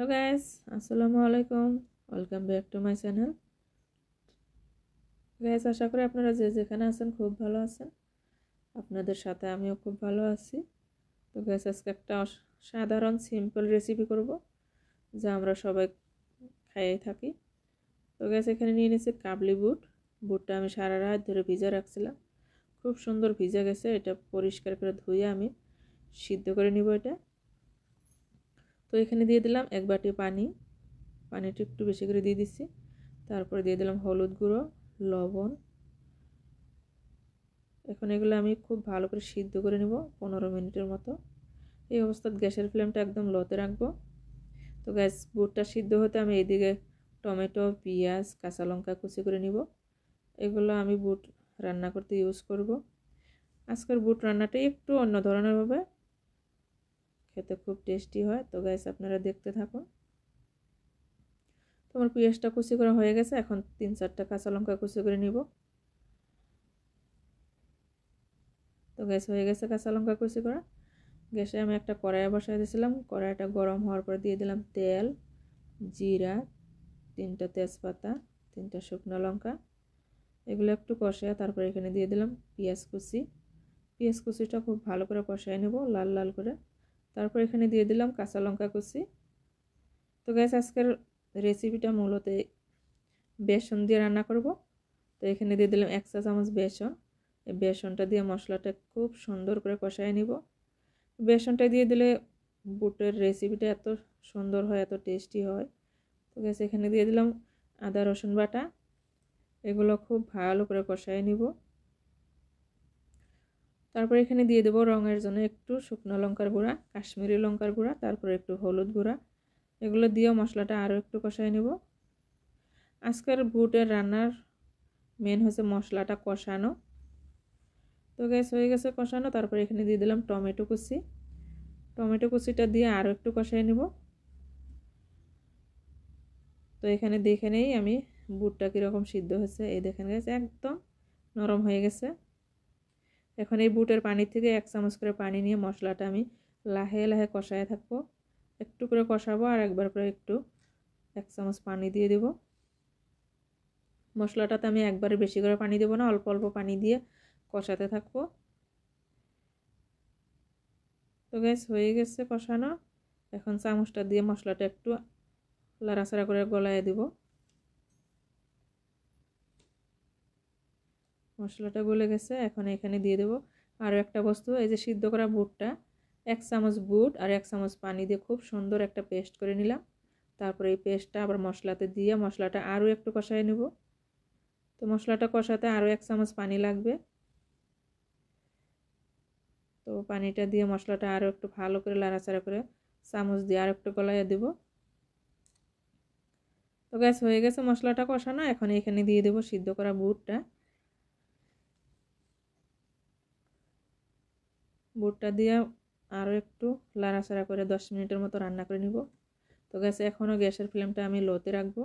Hello guys, আসসালামু আলাইকুম। Welcome back to my channel. Guys, আশা করি আপনারা যে যেখানে আছেন খুব ভালো আছেন। আপনাদের সাথে আমিও খুব ভালো আছি। তো গাইস, আজকে একটা সাধারণ সিম্পল রেসিপি করব, যা আমরা সবাই খাইয়ে থাকি। তো গাইস, এখানে নিয়ে নিয়েছি কাবলি বুট। বুটটা আমি সারা রাত ধরে ভিজে রাখছিলাম, খুব সুন্দর ভিজে গেছে। এটা পরিষ্কার করে ধুয়ে আমি সিদ্ধ করে নিব এটা। তো এখানে দিয়ে দিলাম 1 বাটি পানি। পানিটা একটু বেশি করে দিয়ে দিচ্ছি। তারপরে দিয়ে দিলাম হলুদ গুঁড়ো, লবণ। এখন এগুলো আমি খুব ভালো করে সিদ্ধ করে নেব 15 মিনিটের মতো। এই অবস্থায় গ্যাসের ফ্লেমটা একদম লোতে রাখবো। তো গ্যাস বুটটা সিদ্ধ হতে আমি এইদিকে টমেটো, পেঁয়াজ, কাঁচা লঙ্কা কুচি করে নিব। এগুলো আমি বুট রান্না করতে ইউজ করব। আজকের বুট রান্নাটা একটু অন্য ধরনের হবে, খেতে খুব টেস্টি হয়। তো গ্যাস আপনারা দেখতে থাকুন। তোমার পেঁয়াজটা কুচি করা হয়ে গেছে, এখন 3-4টা কাঁচা লঙ্কা কুচি করে নিব। তো গ্যাস হয়ে গেছে কাঁচা লঙ্কা কুচি করা। গ্যাসে আমি একটা কড়াই বসাই দিয়েছিলাম। কড়াইটা গরম হওয়ার পর দিয়ে দিলাম তেল, জিরা, 3টা তেজপাতা, 3টা শুকনো লঙ্কা। এগুলো একটু কষায় তারপর এখানে দিয়ে দিলাম পেঁয়াজ কুচি। পেঁয়াজ কুচিটা খুব ভালো করে কষায় নেব লাল লাল করে। তারপর এখানে দিয়ে দিলাম কাঁচা লঙ্কা কুচি। তো গ্যাস আজকের রেসিপিটা মূলত বেসন দিয়ে রান্না করব। তো এখানে দিয়ে দিলাম 1 চা চামচ বেসন। এই বেসনটা দিয়ে মশলাটা খুব সুন্দর করে কষায় নিব। বেসনটা দিয়ে দিলে বুটের রেসিপিটা এত সুন্দর হয়, এত টেস্টি হয়। তো গ্যাস এখানে দিয়ে দিলাম আদা রসুন বাটা। এগুলো খুব ভালো করে কষায় নিব। তারপর এখানে দিয়ে দেবো রঙের জন্য একটু শুকনো লঙ্কার গুঁড়া, কাশ্মীরি লঙ্কার গুঁড়া, তারপর একটু হলুদ গুঁড়া। এগুলো দিয়ে মশলাটা আরও একটু কষায় নেব। আজকের বুটের রান্নার মেন হচ্ছে মশলাটা কষানো। তো গ্যাস হয়ে গেছে কষানো। তারপর এখানে দিয়ে দিলাম টমেটো কুচি। টমেটো কুচিটা দিয়ে আরও একটু কষায় নেব। তো এখানে দেখে নেই আমি বুটটা কীরকম সিদ্ধ হয়েছে। এই দেখেন গেছে একদম নরম হয়ে গেছে। এখন এই বুটের পানি থেকে 1 চামচ করে পানি নিয়ে মশলাটা আমি লাহে লাহে কষায় থাকবো। একটু করে কষাবো আর একবার করে একটু 1 চামচ পানি দিয়ে দেব। মশলাটাতে আমি একবারে বেশি করে পানি দেবো না, অল্প অল্প পানি দিয়ে কষাতে থাকবো। তো গ্যাস হয়ে গেছে কষানো। এখন চামচটা দিয়ে মশলাটা একটু লাড়াচাড়া করে গলায় দেব। মশলাটা গলে গেছে। এখন এখানে দিয়ে দেব আরও একটা বস্তু, এই যে সিদ্ধ করা বুটটা। 1 চামচ বুট আর 1 চামচ পানি দিয়ে খুব সুন্দর একটা পেস্ট করে নিলাম। তারপরে এই পেস্টটা আবার মশলাতে দিয়ে মশলাটা আরও একটু কষায় নেব। তো মশলাটা কষাতে আরও 1 চামচ পানি লাগবে। তো পানিটা দিয়ে মশলাটা আরও একটু ভালো করে লাড়াচাড়া করে চামচ দিয়ে আর একটু গলায় দেব। তো গ্যাস হয়ে গেছে মশলাটা কষানো। এখন এখানে দিয়ে দেব সিদ্ধ করা বুটটা। বুটটা দিয়ে আরও একটু লাড়াচাড়া করে 10 মিনিটের মতো রান্না করে নিব। তো গ্যাসে এখনও গ্যাসের ফ্লেমটা আমি লোতে রাখবো।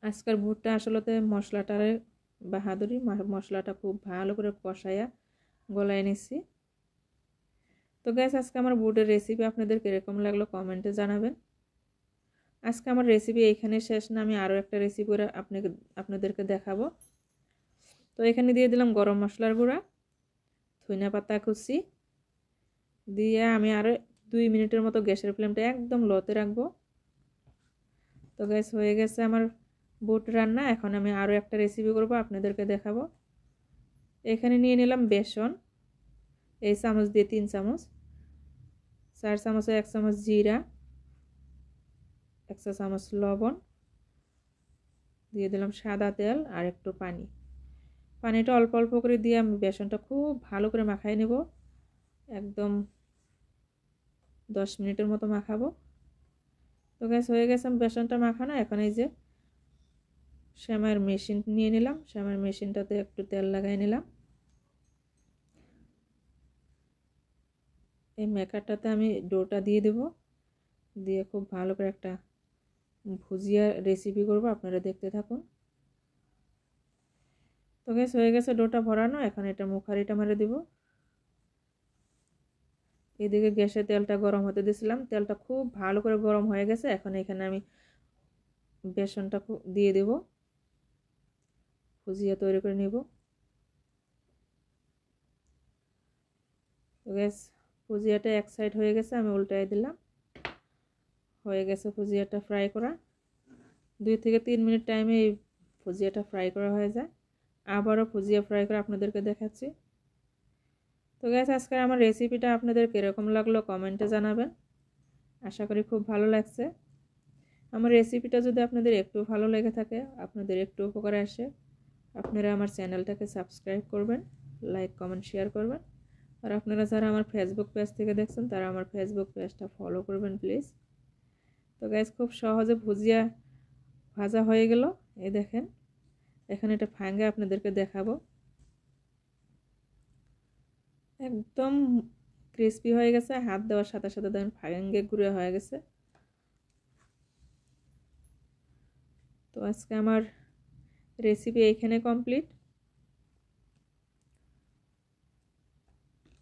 আজকের বুটটা আসলে মশলাটারে বাহাদুরি, মশলাটা খুব ভালো করে কষাইয়া গলায় নিচ্ছি। তো গ্যাস আজকে আমার বুটের রেসিপি আপনাদের কীরকম লাগলো কমেন্টে জানাবেন। আজকে আমার রেসিপি এইখানে শেষ না, আমি আরও একটা রেসিপি করে আপনাদেরকে দেখাবো। তো এখানে দিয়ে দিলাম গরম মশলার গুঁড়া, ধনিয়া পাতা কুচি দিয়ে আমি আরও 2 মিনিটের মতো গ্যাসের ফ্লেমটা একদম লোতে রাখবো। তো গ্যাস হয়ে গেছে আমার বুট রান্না। এখন আমি আরও একটা রেসিপি করব, আপনাদেরকে দেখাবো। এখানে নিয়ে নিলাম বেসন, এই চামচ দিয়ে 3 চামচ, 4 চামচে 1 চামচ জিরা, 1 চা চামচ লবণ, দিয়ে দিলাম সাদা তেল আর একটু পানি। পানিটা অল্প অল্প করে দিয়ে আমি বেসনটা খুব ভালো করে মাখাই নেব। একদম 10 মিনিটের মতো মাখাবো। তো গ্যাস হয়ে গেছে বেসনটা মাখানো। এখন এই যে সেমাইয়ের মেশিন নিয়ে নিলাম, সেমাইয়ের মেশিনটাতে একটু তেল লাগাই নিলাম। এই মেকারটাতে আমি ডোটা দিয়ে দেব, দিয়ে খুব ভালো করে একটা ভুজিয়া রেসিপি করব, আপনারা দেখতে থাকুন। তো গ্যাস হয়ে গেছে ডোটা ভরানো। এখন এটা মুখারিটা মেরে দেব। এদিকে গ্যাসে তেলটা গরম হতে দিয়েছিলাম, তেলটা খুব ভালো করে গরম হয়ে গেছে। এখন এখানে আমি বেসনটা দিয়ে দেব, ভুজিয়া তৈরি করে নিব। তো গ্যাস ভুজিয়াটা এক সাইড হয়ে গেছে, আমি উল্টাই দিলাম। হয়ে গেছে ভুজিয়াটা ফ্রাই করা। 2 থেকে 3 মিনিট টাইমে এই ভুজিয়াটা ফ্রাই করা হয়ে যায়। আবারও ভুজিয়া ফ্রাই করে আপনাদেরকে দেখাচ্ছি। তো গ্যাস আজকের আমার রেসিপিটা আপনাদের কীরকম লাগলো কমেন্টে জানাবেন। আশা করি খুব ভালো লাগছে। আমার রেসিপিটা যদি আপনাদের একটু ভালো লেগে থাকে, আপনাদের একটু উপকারে আসে, আপনারা আমার চ্যানেলটাকে সাবস্ক্রাইব করবেন, লাইক কমেন্ট শেয়ার করবেন। আর আপনারা যারা আমার ফেসবুক পেজ থেকে দেখছেন তারা আমার ফেসবুক পেজটা ফলো করবেন প্লিজ। তো গাইস খুব সহজে ভুজিয়া ভাজা হয়ে গেল। এই দেখেন, এখন এটা ভাঙে আপনাদেরকে দেখাবো। একদম ক্রিস্পি হয়ে গেছে, হাত দেওয়ার সাথে সাথে দেখেন ভাঙে গুঁড়ো হয়ে গেছে। তো আজকে আমার রেসিপি এইখানে কমপ্লিট।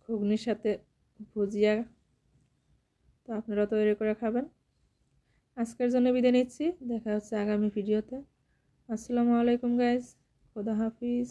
ঘুগনির সাথে ভুজিয়া তো আপনারা তৈরি করে খাবেন। আজকের জন্য বিদায় নিচ্ছি, দেখা হচ্ছে আগামী ভিডিওতে। আসসালামু আলাইকুম গাইস, খোদা হাফিজ।